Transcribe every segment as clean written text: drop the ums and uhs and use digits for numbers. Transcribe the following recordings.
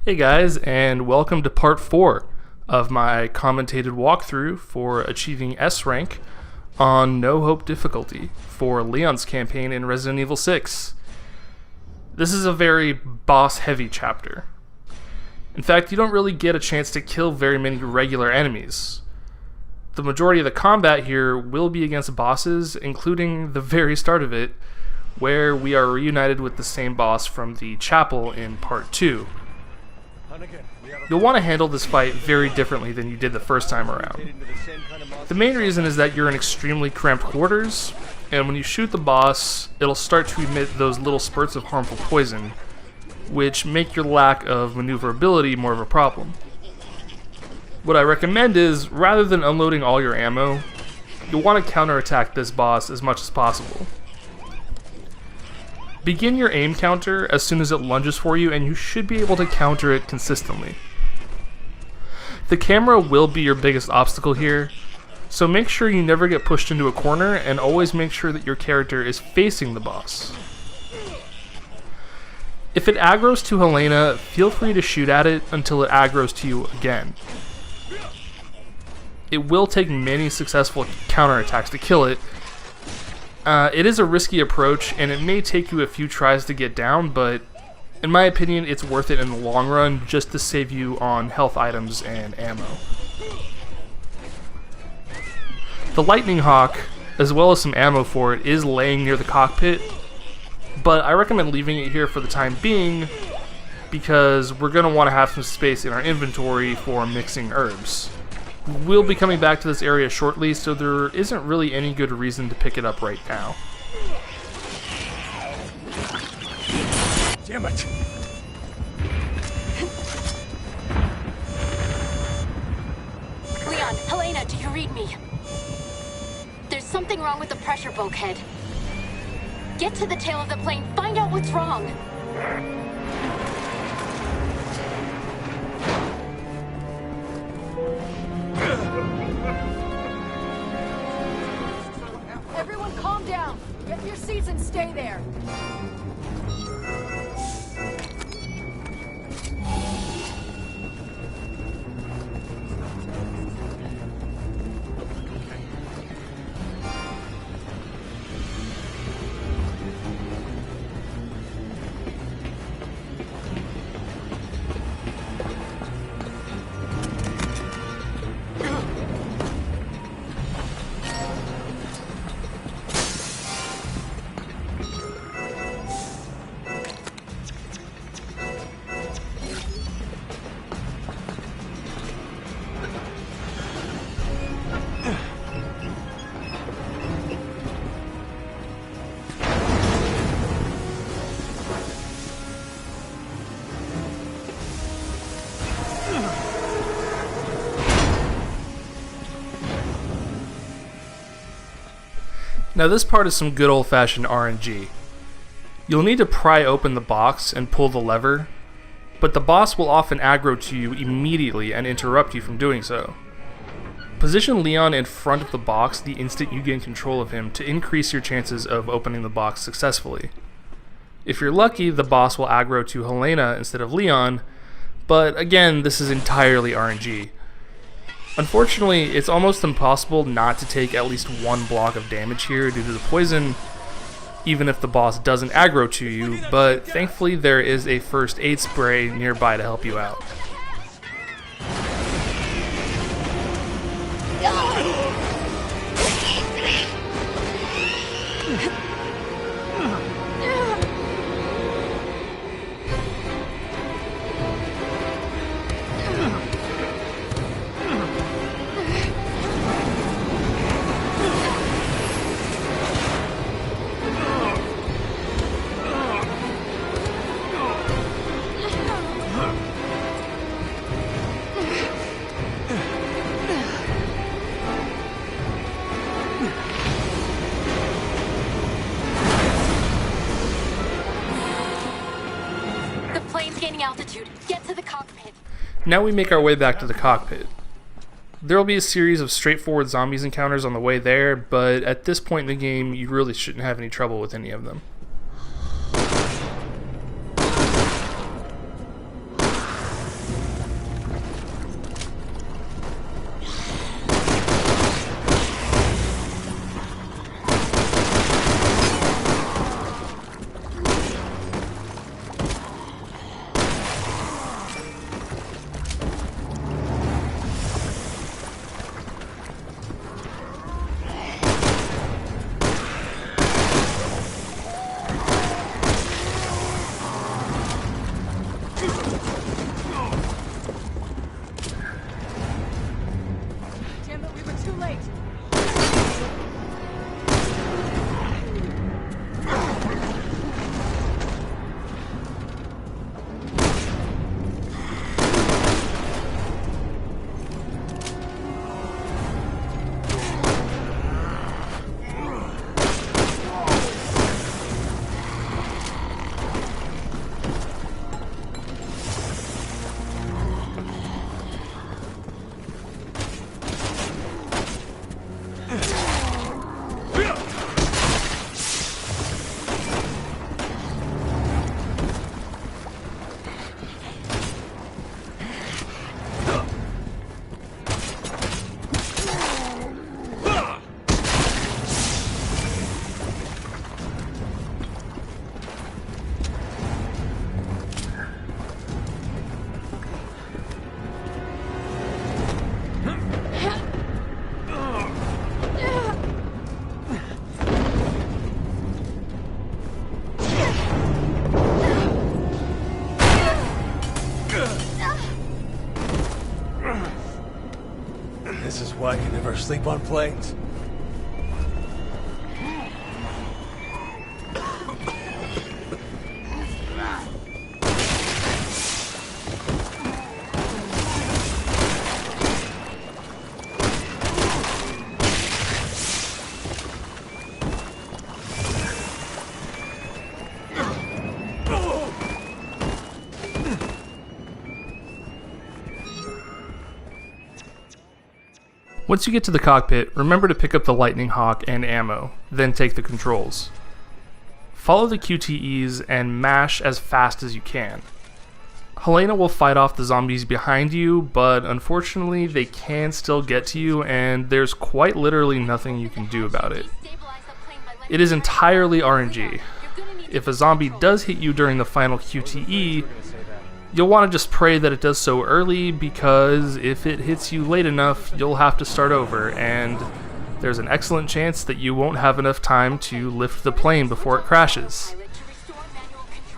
Hey guys, and welcome to part 4 of my commentated walkthrough for achieving S rank on No Hope difficulty for Leon's campaign in Resident Evil 6. This is a very boss-heavy chapter. In fact, you don't really get a chance to kill very many regular enemies. The majority of the combat here will be against bosses, including the very start of it, where we are reunited with the same boss from the chapel in part 2. You'll want to handle this fight very differently than you did the first time around. The main reason is that you're in extremely cramped quarters, and when you shoot the boss, it'll start to emit those little spurts of harmful poison, which make your lack of maneuverability more of a problem. What I recommend is, rather than unloading all your ammo, you'll want to counterattack this boss as much as possible. Begin your aim counter as soon as it lunges for you, and you should be able to counter it consistently. The camera will be your biggest obstacle here, so make sure you never get pushed into a corner, and always make sure that your character is facing the boss. If it aggroes to Helena, feel free to shoot at it until it aggroes to you again. It will take many successful counterattacks to kill it. It is a risky approach, and it may take you a few tries to get down, but in my opinion, it's worth it in the long run just to save you on health items and ammo. The Lightning Hawk, as well as some ammo for it, is laying near the cockpit, but I recommend leaving it here for the time being because we're going to want to have some space in our inventory for mixing herbs. We'll be coming back to this area shortly, so there isn't really any good reason to pick it up right now. Damn it! Leon, Helena, do you read me? There's something wrong with the pressure bulkhead. Get to the tail of the plane, find out what's wrong. Everyone calm down. Get in your seats and stay there. Now this part is some good old-fashioned RNG. You'll need to pry open the box and pull the lever, but the boss will often aggro to you immediately and interrupt you from doing so. Position Leon in front of the box the instant you gain control of him to increase your chances of opening the box successfully. If you're lucky, the boss will aggro to Helena instead of Leon, but again, this is entirely RNG. Unfortunately, it's almost impossible not to take at least one block of damage here due to the poison, even if the boss doesn't aggro to you, but thankfully there is a first aid spray nearby to help you out. Gaining altitude. Get to the cockpit. Now we make our way back to the cockpit. There will be a series of straightforward zombies encounters on the way there, but at this point in the game, you really shouldn't have any trouble with any of them. why you never sleep on planes. Once you get to the cockpit, remember to pick up the Lightning Hawk and ammo, then take the controls. Follow the QTEs and mash as fast as you can. Helena will fight off the zombies behind you, but unfortunately they can still get to you and there's quite literally nothing you can do about it. It is entirely RNG. If a zombie does hit you during the final QTE, you'll want to just pray that it does so early, because if it hits you late enough, you'll have to start over, and there's an excellent chance that you won't have enough time to lift the plane before it crashes.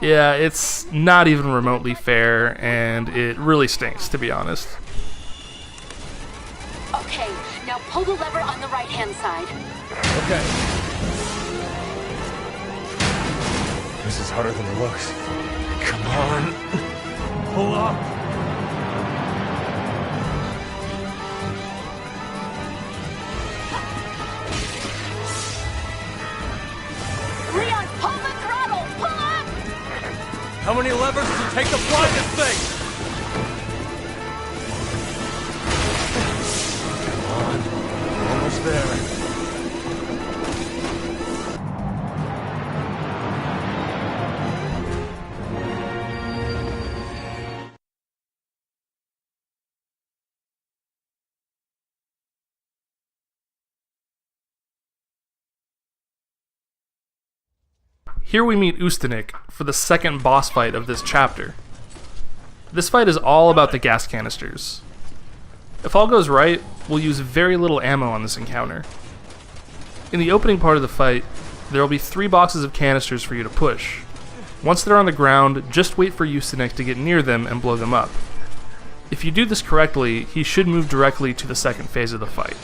Yeah, it's not even remotely fair, and it really stinks, to be honest. Okay, now pull the lever on the right-hand side. Okay. This is harder than it looks. Come on. Pull up! Leon, pull the throttle! Pull up! How many levers does it take to fly this thing? Come on. We're almost there. Here we meet Ustinik for the second boss fight of this chapter. This fight is all about the gas canisters. If all goes right, we'll use very little ammo on this encounter. In the opening part of the fight, there will be 3 boxes of canisters for you to push. Once they're on the ground, just wait for Ustinik to get near them and blow them up. If you do this correctly, he should move directly to the second phase of the fight.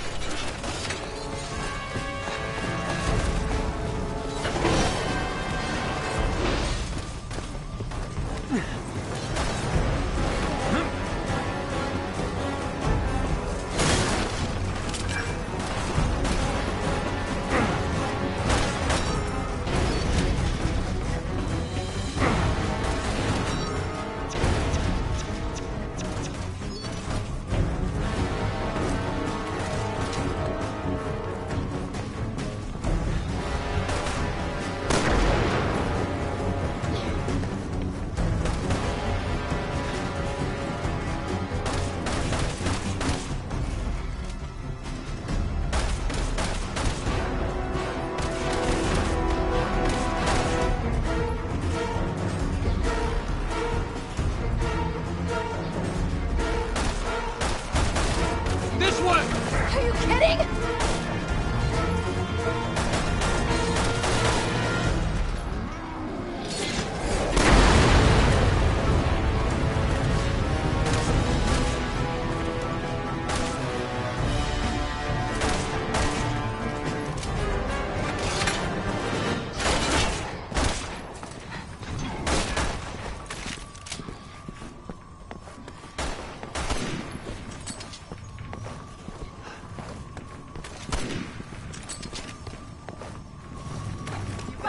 Are you kidding?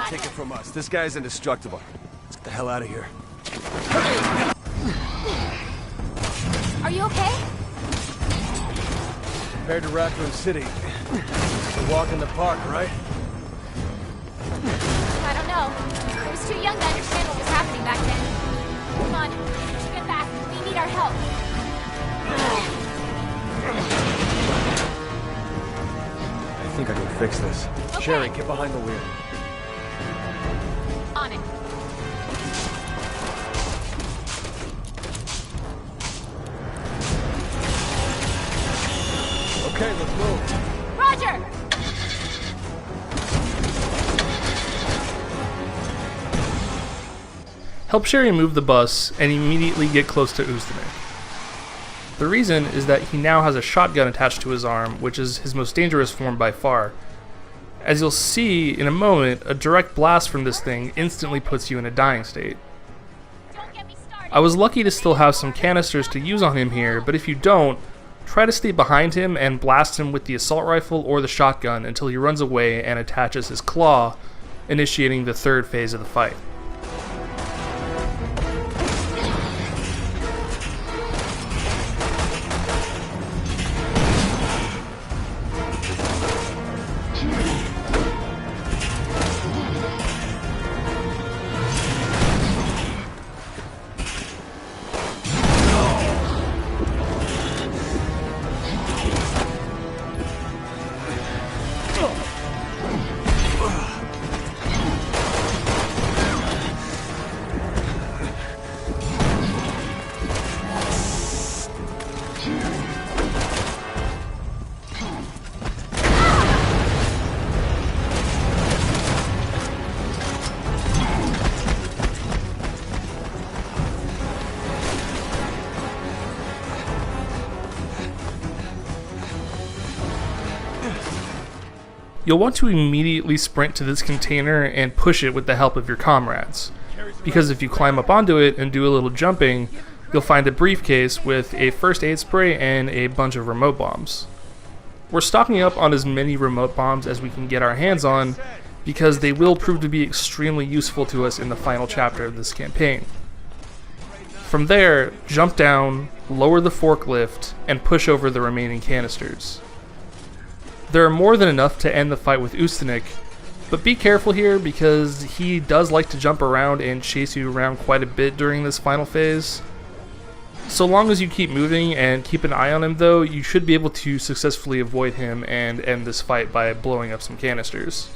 Take it from us. This guy's indestructible. Let's get the hell out of here. Are you okay? Compared to Raccoon City, it's a walk in the park, right? I don't know. I was too young to understand what was happening back then. Come on, let's get back. We need our help. I think I can fix this. Okay. Sherry, get behind the wheel. On it. Okay, let's move. Roger! Help Sherry move the bus and immediately get close to Ustinik. The reason is that he now has a shotgun attached to his arm, which is his most dangerous form by far. As you'll see in a moment, a direct blast from this thing instantly puts you in a dying state. I was lucky to still have some canisters to use on him here, but if you don't, try to stay behind him and blast him with the assault rifle or the shotgun until he runs away and attaches his claw, initiating the third phase of the fight. You'll want to immediately sprint to this container and push it with the help of your comrades, because if you climb up onto it and do a little jumping, you'll find a briefcase with a first aid spray and a bunch of remote bombs. We're stocking up on as many remote bombs as we can get our hands on, because they will prove to be extremely useful to us in the final chapter of this campaign. From there, jump down, lower the forklift, and push over the remaining canisters. There are more than enough to end the fight with Ustinik, but be careful here because he does like to jump around and chase you around quite a bit during this final phase. So long as you keep moving and keep an eye on him though, you should be able to successfully avoid him and end this fight by blowing up some canisters.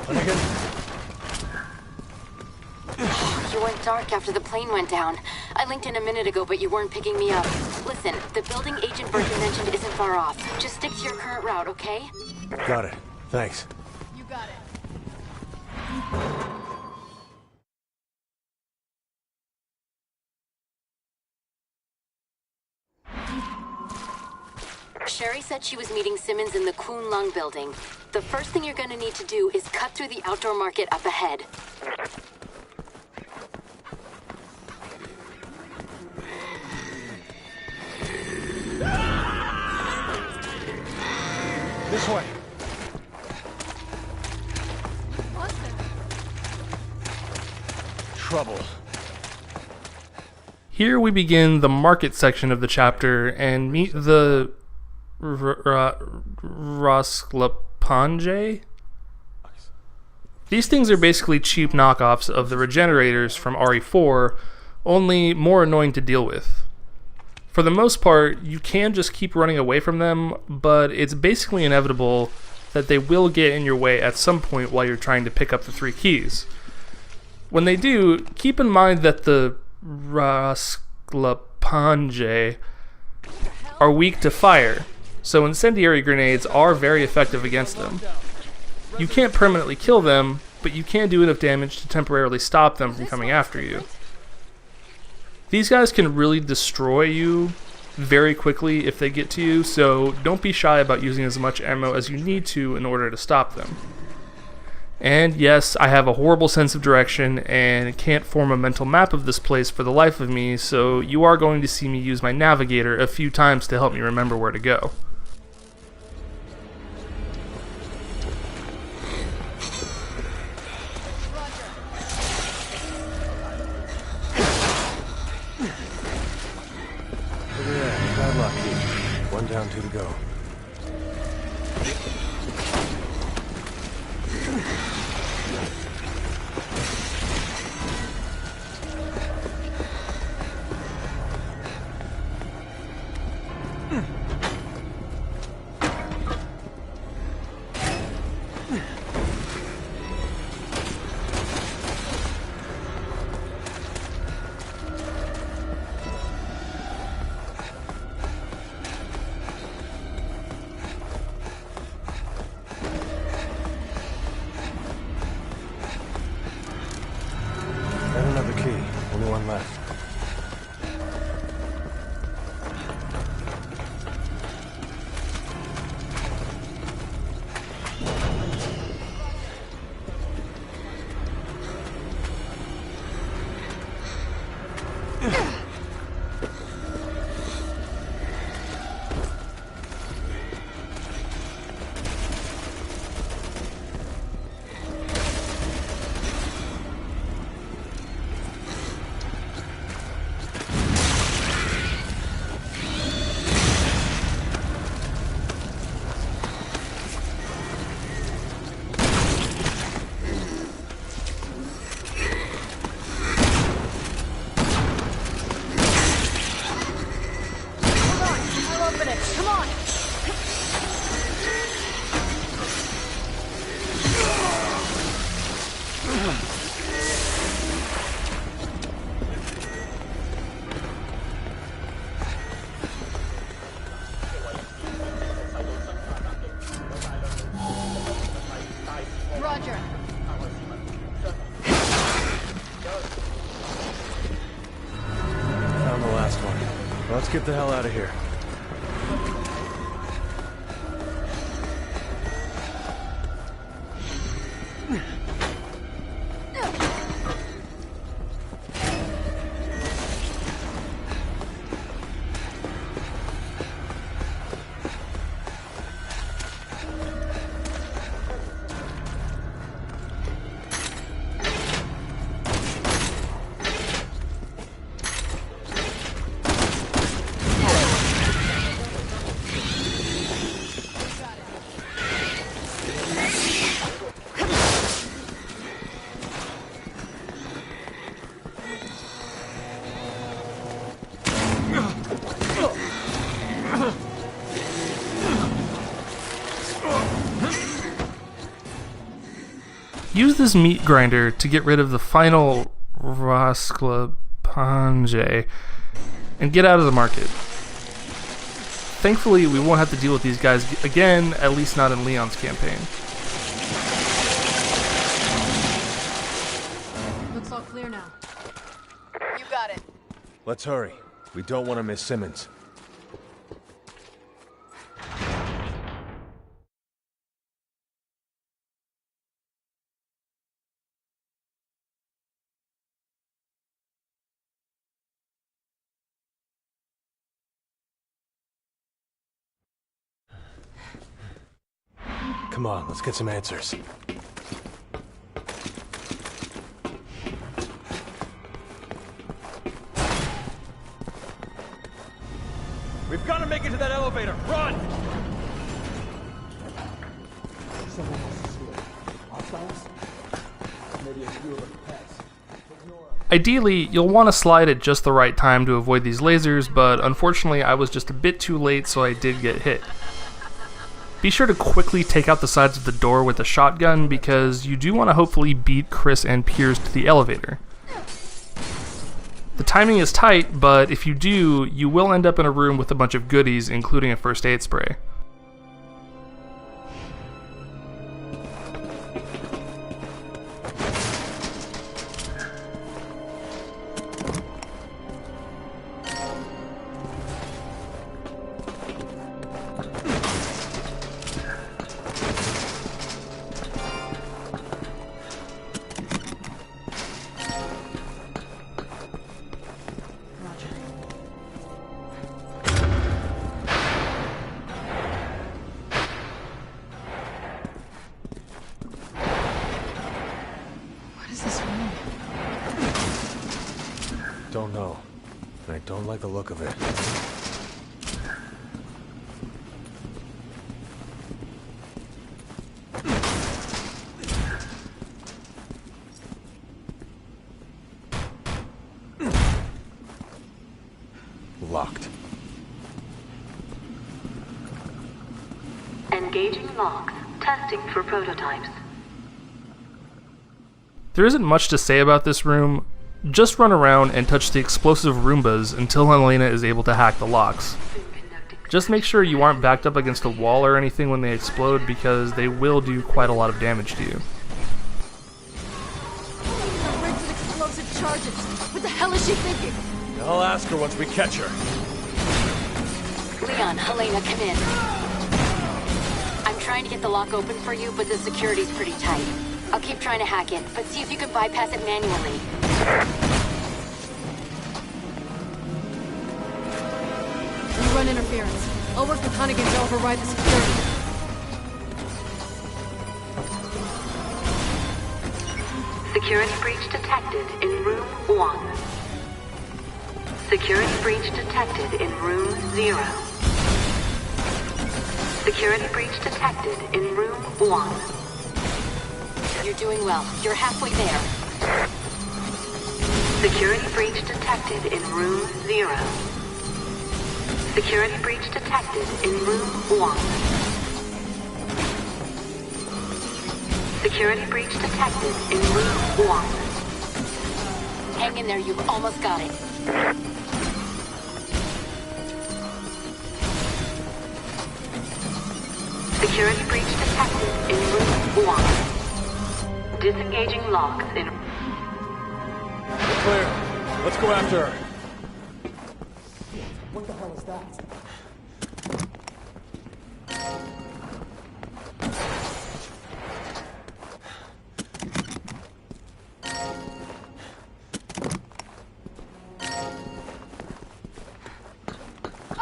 Finnegan? You went dark after the plane went down. I linked in a minute ago, but you weren't picking me up. Listen, the building Agent Birkin mentioned isn't far off. Just stick to your current route, okay? Got it. Thanks. You got it. Sherry said she was meeting Simmons in the Kuhn Lung building. The first thing you're gonna need to do is cut through the outdoor market up ahead. This way. What's there? Trouble. Here we begin the market section of the chapter and meet the Rosklapanje. These things are basically cheap knockoffs of the regenerators from RE4, only more annoying to deal with. For the most part, you can just keep running away from them, but it's basically inevitable that they will get in your way at some point while you're trying to pick up the 3 keys. When they do, keep in mind that the Rosklapanje are weak to fire, so incendiary grenades are very effective against them. You can't permanently kill them, but you can do enough damage to temporarily stop them from coming after you. These guys can really destroy you very quickly if they get to you, so don't be shy about using as much ammo as you need to in order to stop them. And yes, I have a horrible sense of direction and can't form a mental map of this place for the life of me, so you are going to see me use my navigator a few times to help me remember where to go. Look at that. Padlock key. 1 down, 2 to go. And another key. Only 1 left. I'll open it. Come on. Roger. Found the last one. Let's get the hell out of here. use this meat grinder to get rid of the final Rasclapange and get out of the market. Thankfully, we won't have to deal with these guys again, at least not in Leon's campaign. Looks all clear now. You got it. Let's hurry. We don't want to miss Simmons. Come on, let's get some answers. We've got to make it to that elevator. Run! Ideally, you'll want to slide at just the right time to avoid these lasers, but unfortunately I was just a bit too late, so I did get hit. Be sure to quickly take out the sides of the door with a shotgun, because you do want to hopefully beat Chris and Piers to the elevator. The timing is tight, but if you do, you will end up in a room with a bunch of goodies, including a first aid spray. Don't know. And I don't like the look of it. Locked. Engaging locks. Testing for prototypes. There isn't much to say about this room. Just run around and touch the explosive Roombas until Helena is able to hack the locks. Just make sure you aren't backed up against a wall or anything when they explode, because they will do quite a lot of damage to you. The rig's with explosive charges. What the hell is she thinking? I'll ask her once we catch her. Leon, Helena, come in. I'm trying to get the lock open for you, but the security's pretty tight. I'll keep trying to hack it, but see if you can bypass it manually. You run interference. I'll work with Hunnigan to override the security. Security breach detected in room 1. Security breach detected in room 0. Security breach detected in room 1. You're doing well. You're halfway there. Security breach detected in room 0. Security breach detected in room 1. Security breach detected in room 1. Hang in there, you've almost got it. Security breach detected in room 1. Disengaging locks in... Clear. Let's go after her. What the hell is that?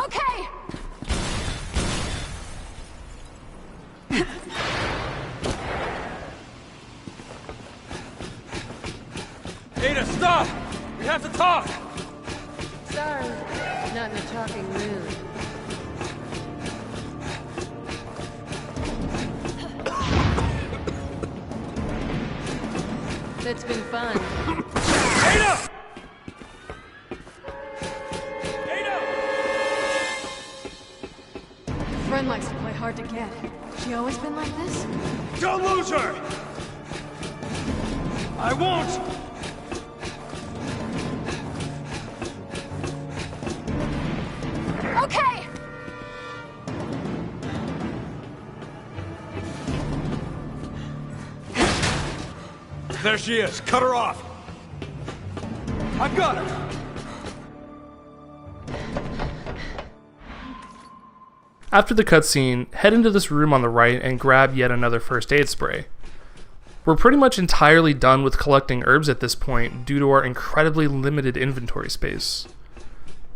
Okay! Ada, stop! We have to talk! Sorry, not in a talking mood. It's been fun. Ada! Ada! Friend likes to play hard to get. She always been like this? Don't lose her! I won't! Okay! There she is. Cut her off. I've got her. After the cutscene, head into this room on the right and grab yet another first aid spray. We're pretty much entirely done with collecting herbs at this point due to our incredibly limited inventory space.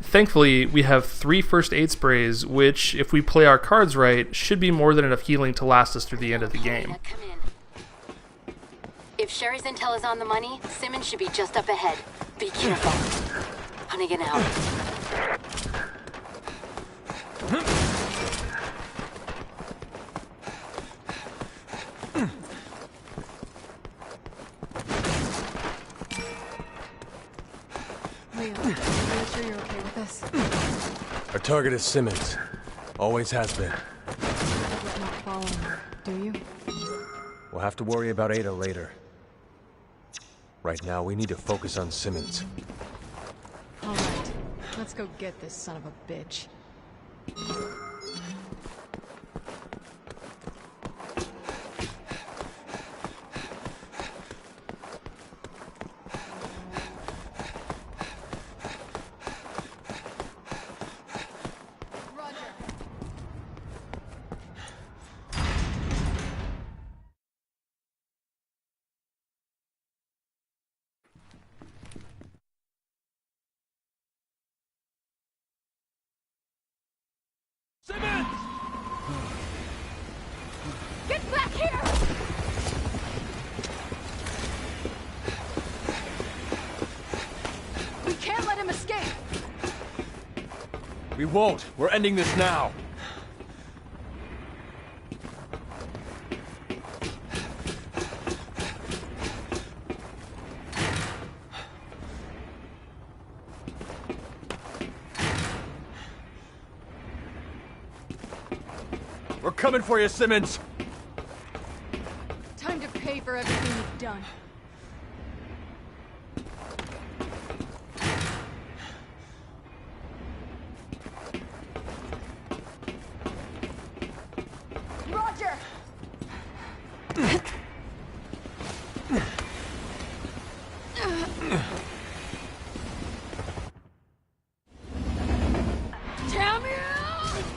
Thankfully, we have 3 first aid sprays, which, if we play our cards right, should be more than enough healing to last us through the end of the game. Come in. If Sherry's intel is on the money, Simmons should be just up ahead. Be careful. Hunnigan out. Leon, are you sure you're okay with this? Our target is Simmons. Always has been. You're not following, do you? We'll have to worry about Ada later. Right now, we need to focus on Simmons. Alright, let's go get this son of a bitch. Simmons! Get back here! We can't let him escape! We won't. We're ending this now. We're coming for you, Simmons! Time to pay for everything you've done. Roger! Damn you!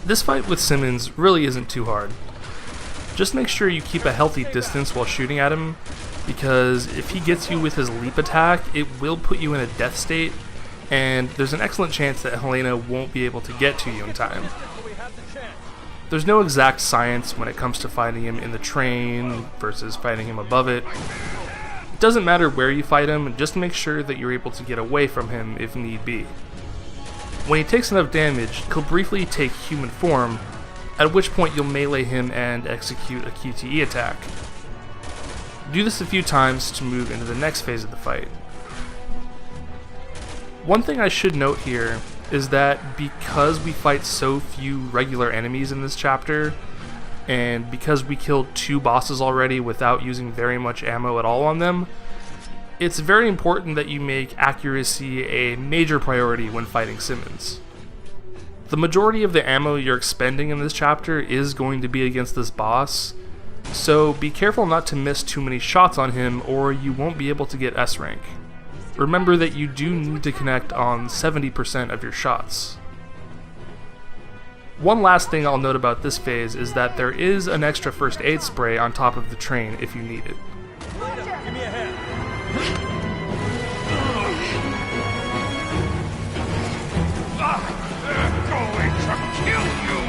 This fight with Simmons really isn't too hard. Just make sure you keep a healthy distance while shooting at him, because if he gets you with his leap attack, it will put you in a death state, and there's an excellent chance that Helena won't be able to get to you in time. There's no exact science when it comes to fighting him in the train versus fighting him above it. It doesn't matter where you fight him, just make sure that you're able to get away from him if need be. When he takes enough damage, he'll briefly take human form, at which point you'll melee him and execute a QTE attack. Do this a few times to move into the next phase of the fight. One thing I should note here is that because we fight so few regular enemies in this chapter, and because we killed 2 bosses already without using very much ammo at all on them, it's very important that you make accuracy a major priority when fighting Simmons. The majority of the ammo you're expending in this chapter is going to be against this boss, so be careful not to miss too many shots on him or you won't be able to get S rank. Remember that you do need to connect on 70% of your shots. One last thing I'll note about this phase is that there is an extra first aid spray on top of the train if you need it. Give me a hand. They're going to kill you!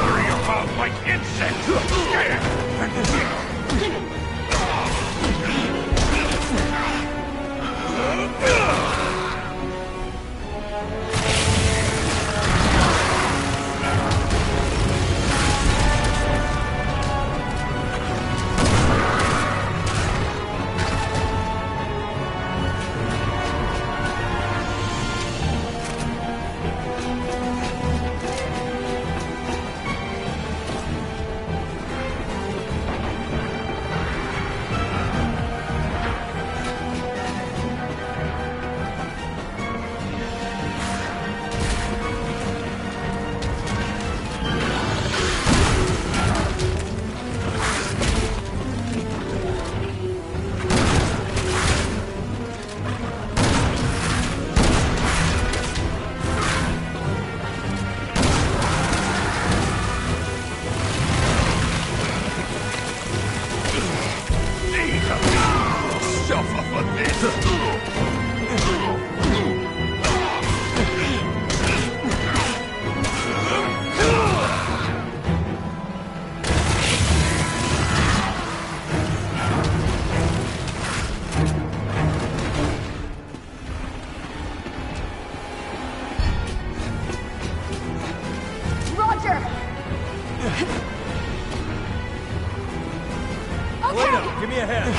Worry about like insects! Elena, give me a hand.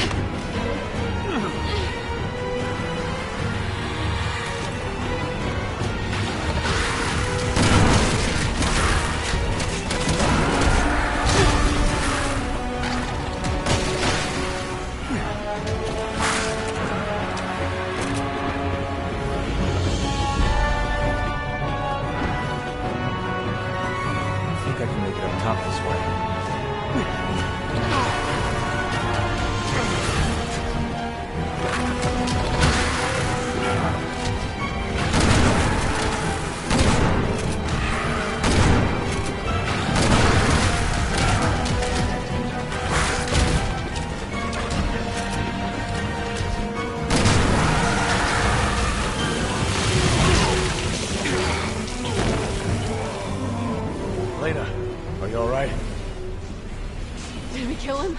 I think I can make it up top this way. Elena, are you alright? Did we kill him?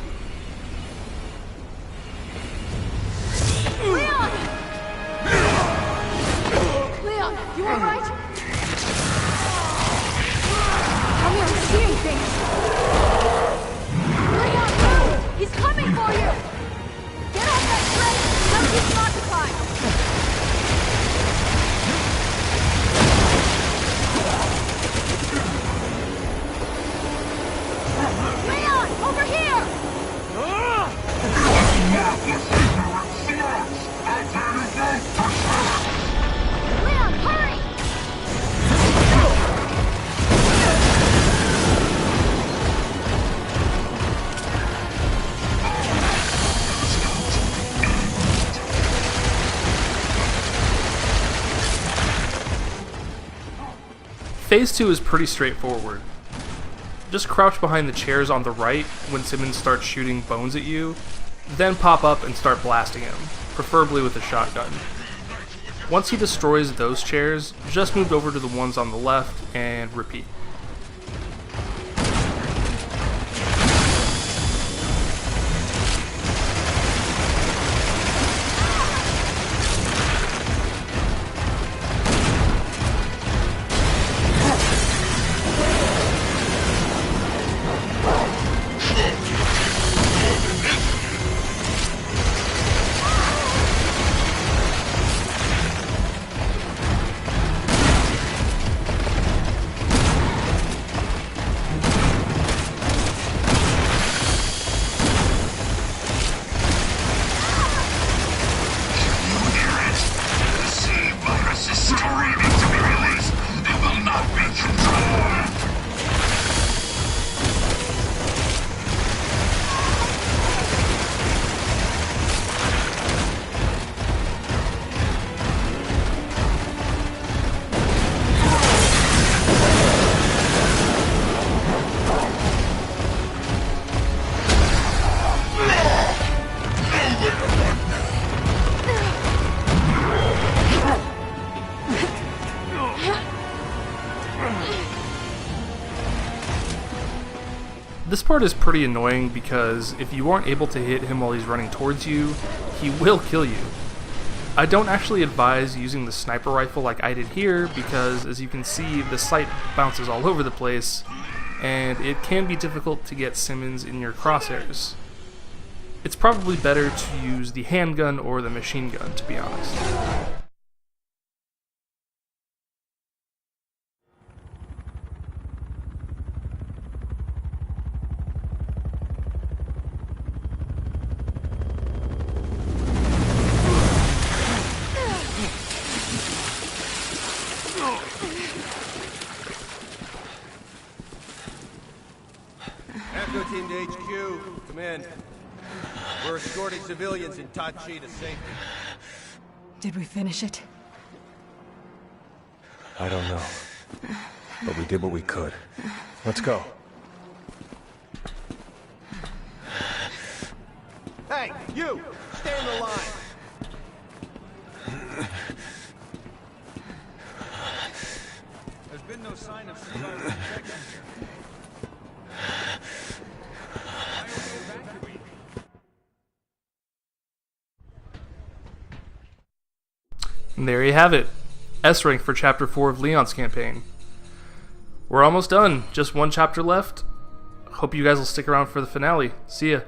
Leon! Leon, you alright? Come here, see anything? Leon, move! He's coming for you! Get off that train! Tell him he's occupied! Leon, over here! Leon, hurry! Phase 2 is pretty straightforward. Just crouch behind the chairs on the right when Simmons starts shooting bones at you, then pop up and start blasting him, preferably with a shotgun. Once he destroys those chairs, just move over to the ones on the left and repeat. This part is pretty annoying because if you aren't able to hit him while he's running towards you, he will kill you. I don't actually advise using the sniper rifle like I did here because, as you can see, the sight bounces all over the place, and it can be difficult to get Simmons in your crosshairs. It's probably better to use the handgun or the machine gun, to be honest. Echo team to HQ. Come in. We're escorting civilians in Tachi to safety. Did we finish it? I don't know. But we did what we could. Let's go. Hey, you! Stay in the line! There's been no sign of survivor infection here. And there you have it. S rank for Chapter 4 of Leon's campaign. We're almost done. Just one chapter left, hope you guys will stick around for the finale. See ya.